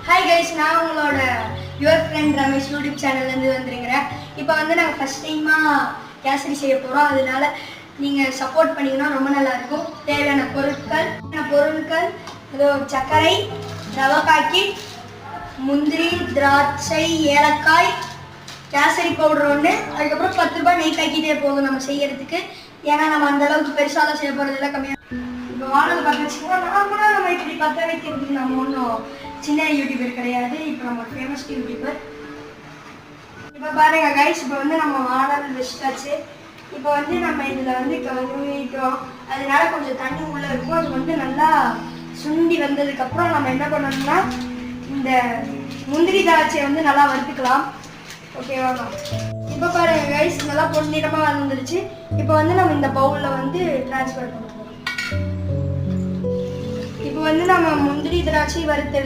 Hi guys, நான் உங்களோட your friend Ramesh YouTube சேனல்லேருந்து வந்துருக்கிறேன். இப்போ வந்து நாங்கள் ஃபஸ்ட் டைமாக கேசரி செய்ய போகிறோம். அதனால நீங்கள் சப்போர்ட் பண்ணிங்கன்னா ரொம்ப நல்லாயிருக்கும். தேவையான பொருட்கள் ஏதோ சர்க்கரை, ரவை பாக்கெட், முந்திரி, திராட்சை, ஏலக்காய், கேசரி பவுடர் ஒன்று, அதுக்கப்புறம் 10 ரூபாய் நெய் பாக்கெட்டே போதும் நம்ம செய்யறதுக்கு. ஏன்னா நம்ம அந்தளவுக்கு பெருசாலாம் செய்ய போகிறதில்ல, கம்மியாக. இப்போ வானல் பற்ற வச்சுக்கோங்க. நார்மலாக நம்ம இப்படி பற்ற வைக்கிறதுக்கு நம்ம ஒன்றும் சின்ன யூடியூபர் கிடையாது. இப்போ நம்ம ஃபேமஸ் யூடியூபர். இப்போ பாருங்க கைஸ், இப்போ வந்து நம்ம வானல் வச்சுட்டாச்சு. இப்போ வந்து நம்ம இதில் வந்து கழுவிட்டோம். அதனால கொஞ்சம் தண்ணி உள்ளே இருக்கும். அது வந்து நல்லா சுண்டி வந்ததுக்கப்புறம் நம்ம என்ன பண்ணணும்னா இந்த முந்திரி திராட்சையை வந்து நல்லா வறுத்துக்கலாம். ஓகேவா? இப்போ பாருங்க கைஸ், நல்லா பொன்னிறமாக வந்துருச்சு. இப்போ வந்து நம்ம இந்த பவுலில் வந்து ட்ரான்ஸ்ஃபர் பண்ணுவோம். இப்போ வந்து நம்ம முந்திரி திராட்சை வறுத்தெடுத்து